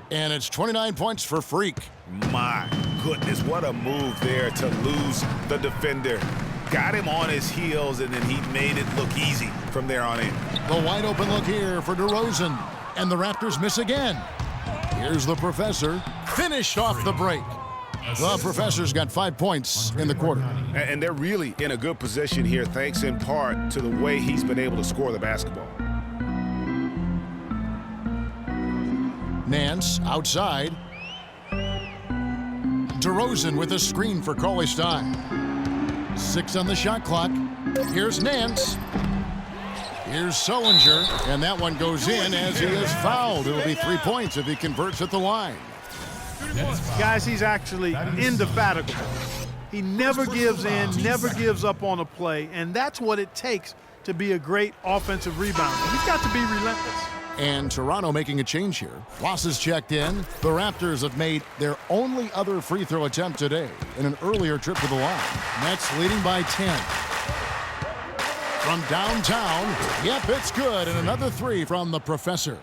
And it's 29 points for Freak. My goodness, what a move there to lose the defender. Got him on his heels, and then he made it look easy from there on in. The wide open look here for DeRozan. And the Raptors miss again. Here's the Professor. Finished off the break. The Professor's got 5 points in the quarter. And they're really in a good position here, thanks in part to the way he's been able to score the basketball. Nance outside. DeRozan with a screen for Cauley-Stein. 6 on the shot clock. Here's Nance. Here's Sullinger, and that one goes in as he is fouled. It'll be 3 points if he converts at the line. Guys, he's actually indefatigable. He never gives in, never gives up on a play, and that's what it takes to be a great offensive rebounder. He's got to be relentless. And Toronto making a change here. Ross is checked in. The Raptors have made their only other free throw attempt today in an earlier trip to the line. Nets leading by 10. From downtown, yep, it's good. And another 3 from the Professor.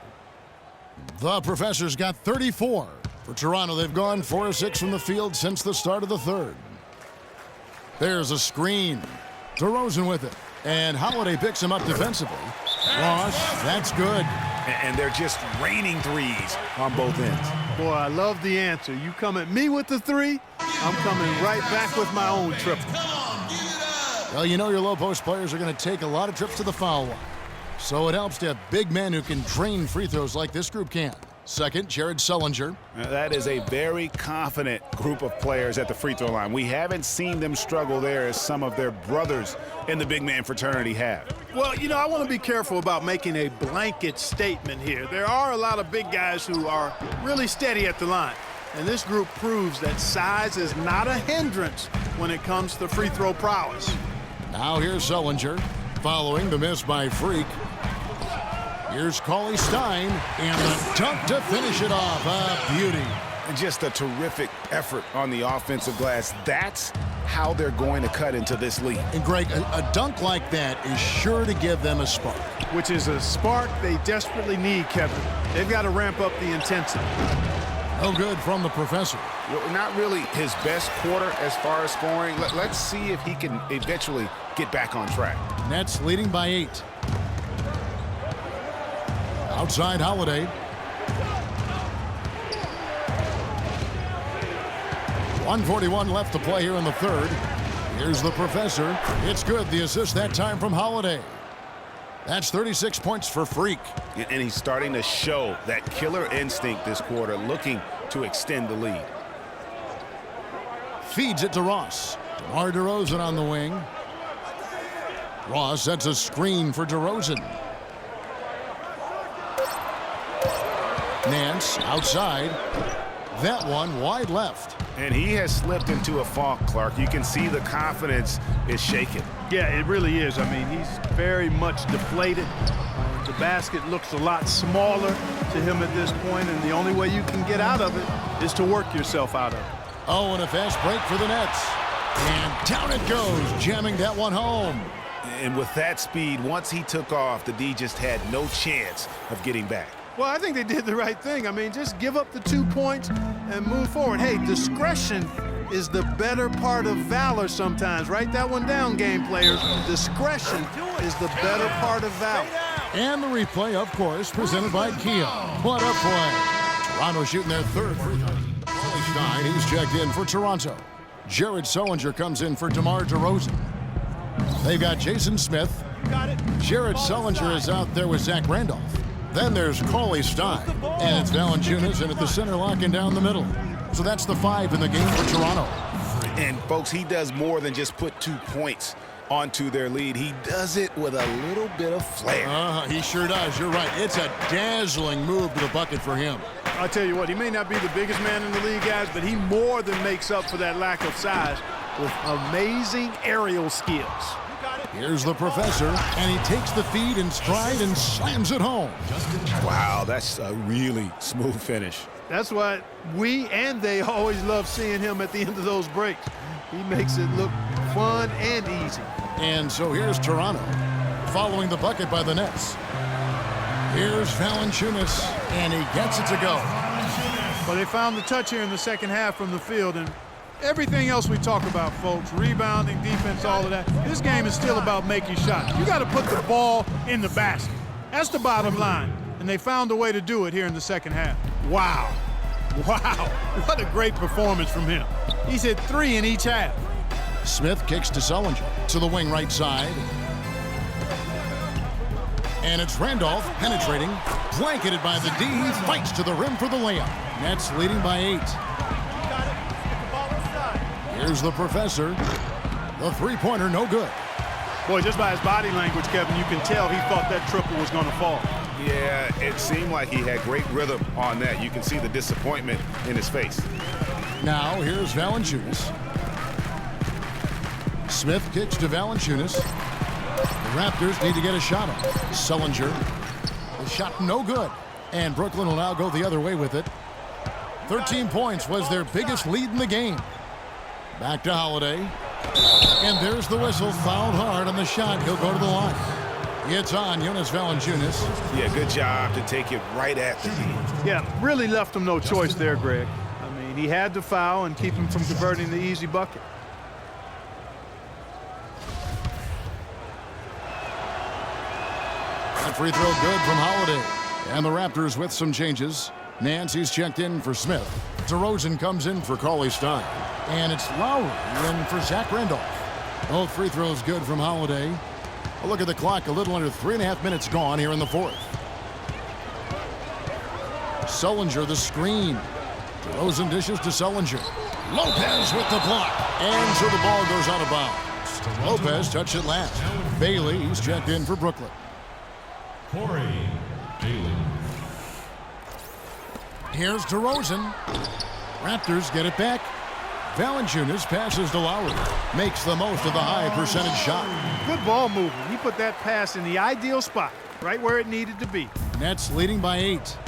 The Professor's got 34. For Toronto, they've gone 4 of 6 from the field since the start of the third. There's a screen. DeRozan with it. And Holiday picks him up defensively. Ross, that's good. And they're just raining threes on both ends. Boy, I love the answer. You come at me with the 3, I'm coming right back with my own triple. Well, you know your low post players are going to take a lot of trips to the foul line. So it helps to have big men who can drain free throws like this group can. Second, Jared Sullinger. That is a very confident group of players at the free throw line. We haven't seen them struggle there as some of their brothers in the big man fraternity have. Well, you know, I want to be careful about making a blanket statement here. There are a lot of big guys who are really steady at the line. And this group proves that size is not a hindrance when it comes to free throw prowess. Now here's Sullinger, following the miss by Freak. Here's Cauley-Stein, and the dunk to finish it off. A beauty. Just a terrific effort on the offensive glass. That's how they're going to cut into this lead. And Greg, a dunk like that is sure to give them a spark. Which is a spark they desperately need, Kevin. They've got to ramp up the intensity. No good from the Professor. Well, not really his best quarter as far as scoring. Let's see if he can eventually get back on track. Nets leading by 8. Outside Holiday. 1:41 left to play here in the third. Here's the Professor. It's good. The assist that time from Holiday. That's 36 points for Freak. And he's starting to show that killer instinct this quarter, looking to extend the lead. Feeds it to Ross. DeMar DeRozan on the wing. Ross sets a screen for DeRozan. Nance outside. That one wide left. And he has slipped into a funk, Clark. You can see the confidence is shaken. Yeah, it really is. I mean, he's very much deflated. The basket looks a lot smaller to him at this point, and the only way you can get out of it is to work yourself out of it. Oh, and a fast break for the Nets. And down it goes, jamming that one home. And with that speed, once he took off, the D just had no chance of getting back. Well, I think they did the right thing. I mean, just give up the 2 points and move forward. Hey, discretion is the better part of valor sometimes. Write that one down, game players. Discretion is the better part of valor. And the replay, of course, presented by Kia. What a play. Toronto shooting their third free throw. Cauley-Stein, he's checked in for Toronto. Jared Sullinger comes in for DeMar DeRozan. They've got Jason Smith. Jared Sullinger is out there with Zach Randolph. Then there's Cauley-Stein, and it's Valanciunas in at the center, locking down the middle. So that's the 5 in the game for Toronto. And, folks, he does more than just put 2 points onto their lead. He does it with a little bit of flair. He sure does. You're right. It's a dazzling move to the bucket for him. I'll tell you what, he may not be the biggest man in the league, guys, but he more than makes up for that lack of size with amazing aerial skills. Here's the Professor, and he takes the feed in stride and slams it home. Wow, that's a really smooth finish. That's why we and they always love seeing him at the end of those breaks. He makes it look fun and easy. And so here's Toronto, following the bucket by the Nets. Here's Valanciunas, and he gets it to go. Well, they found the touch here in the second half from the field, and everything else we talk about, folks, rebounding, defense, all of that, this game is still about making shots. You got to put the ball in the basket. That's the bottom line, and they found a way to do it here in the second half. Wow. Wow. What a great performance from him. He's hit 3 in each half. Smith kicks to Sullinger to the wing right side. And it's Randolph penetrating, blanketed by the D. He fights to the rim for the layup. Nets leading by 8. Here's the professor. The three-pointer, no good. Boy, just by his body language, Kevin, you can tell he thought that triple was going to fall. Yeah, it seemed like he had great rhythm on that. You can see the disappointment in his face. Now, here's Valanciunas. Smith kicks to Valanciunas. The Raptors need to get a shot on. Sullinger. The shot no good. And Brooklyn will now go the other way with it. 13 points was their biggest lead in the game. Back to Holiday. And there's the whistle. Fouled hard on the shot. He'll go to the line. It's on Jonas Valanciunas. Yeah, good job to take it right at the D. Yeah, really left him no choice there, Greg. I mean, he had to foul and keep him from converting the easy bucket. That free throw good from Holiday. And the Raptors with some changes. Nancy's checked in for Smith. DeRozan comes in for Cauley-Stein. And it's Lowry in for Zach Randolph. Both free throws good from Holiday. A look at the clock, a little under 3.5 minutes gone here in the fourth. Sullinger the screen. DeRozan dishes to Sullinger. Lopez with the block. And so the ball goes out of bounds. Lopez touched it last. Bailey, he's checked in for Brooklyn. Corey Bailey. Here's DeRozan. Raptors get it back. Valanciunas passes to Lowry. Makes the most of the high percentage shot. Good ball movement. He put that pass in the ideal spot, right where it needed to be. Nets leading by 8.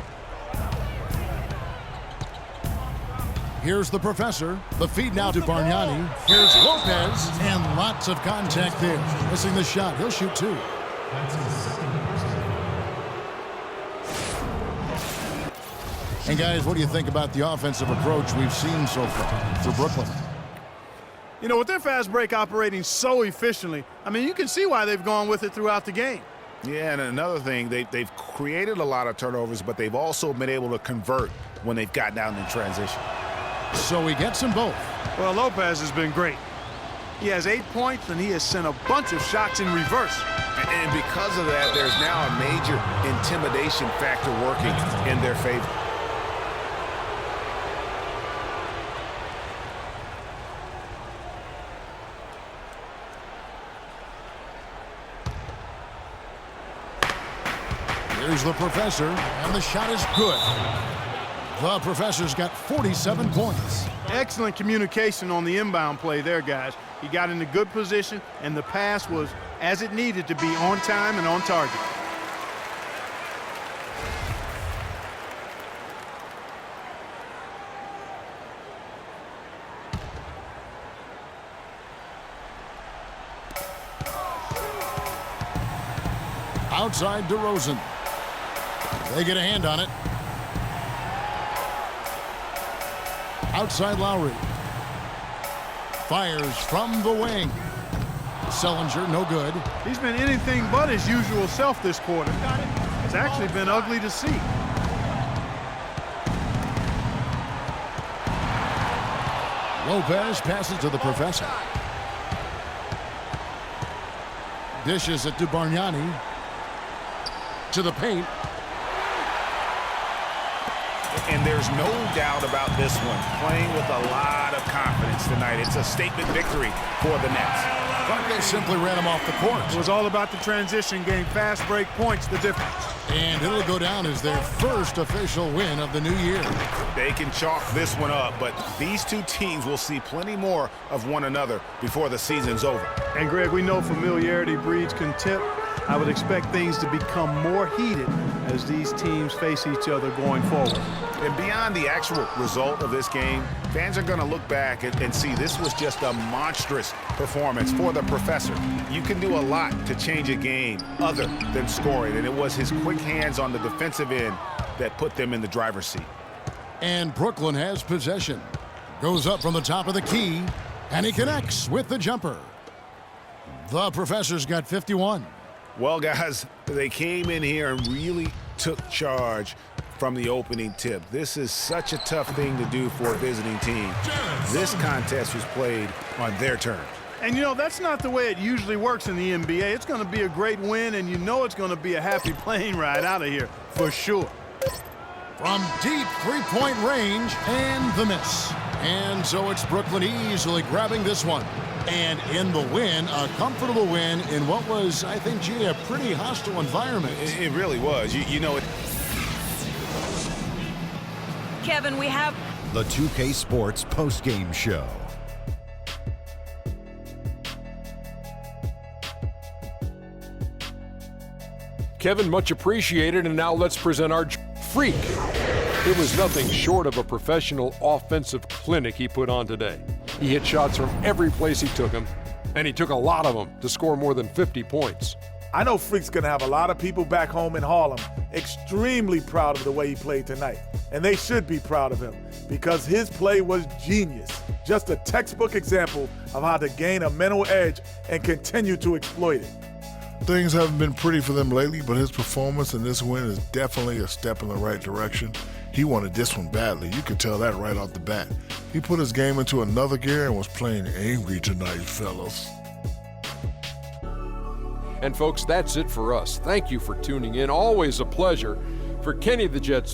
Here's the professor. The feed now to Bargnani. Here's Lopez. And lots of contact there. Missing the shot. He'll shoot 2. That's his second personal. And guys, what do you think about the offensive approach we've seen so far for Brooklyn? You know, with their fast break operating so efficiently, I mean, you can see why they've gone with it throughout the game. Yeah, and another thing, they've created a lot of turnovers, but they've also been able to convert when they've got down in transition. So he gets them both. Well, Lopez has been great. He has 8 points, and he has sent a bunch of shots in reverse. And because of that, there's now a major intimidation factor working in their favor. Here's the professor, and the shot is good. The professor's got 47 points. Excellent communication on the inbound play there, guys. He got in a good position, and the pass was as it needed to be, on time and on target. Outside DeRozan. They get a hand on it. Outside Lowry. Fires from the wing. Sullinger, no good. He's been anything but his usual self this quarter. It's actually been ugly to see. Lopez passes to the professor. Dishes it to Bargnani. To the paint. And there's no doubt about this one. Playing with a lot of confidence tonight. It's a statement victory for the Nets. But they simply ran him off the court. It was all about the transition game. Fast break points, the difference. And it'll go down as their first official win of the new year. They can chalk this one up, but these two teams will see plenty more of one another before the season's over. And Greg, we know familiarity breeds contempt. I would expect things to become more heated as these teams face each other going forward. And beyond the actual result of this game, fans are going to look back and see this was just a monstrous performance for the professor. You can do a lot to change a game other than scoring, and it was his quick hands on the defensive end that put them in the driver's seat. And Brooklyn has possession. Goes up from the top of the key, and he connects with the jumper. The professor's got 51. Well, guys, they came in here and really took charge from the opening tip. This is such a tough thing to do for a visiting team. This contest was played on their terms. And, you know, that's not the way it usually works in the NBA. It's going to be a great win, and you know it's going to be a happy plane ride out of here for sure. From deep three-point range, and the miss. And so it's Brooklyn easily grabbing this one. And in the win, a comfortable win in what was, I think, G, a pretty hostile environment. It really was. You know it. Kevin, we have The 2K Sports postgame show. Kevin, much appreciated, and now let's present our freak. It was nothing short of a professional offensive clinic he put on today. He hit shots from every place he took them, and he took a lot of them to score more than 50 points. I know Freak's going to have a lot of people back home in Harlem extremely proud of the way he played tonight. And they should be proud of him because his play was genius. Just a textbook example of how to gain a mental edge and continue to exploit it. Things haven't been pretty for them lately, but his performance in this win is definitely a step in the right direction. He wanted this one badly. You could tell that right off the bat. He put his game into another gear and was playing angry tonight, fellas. And folks, that's it for us. Thank you for tuning in. Always a pleasure. For Kenny the Jet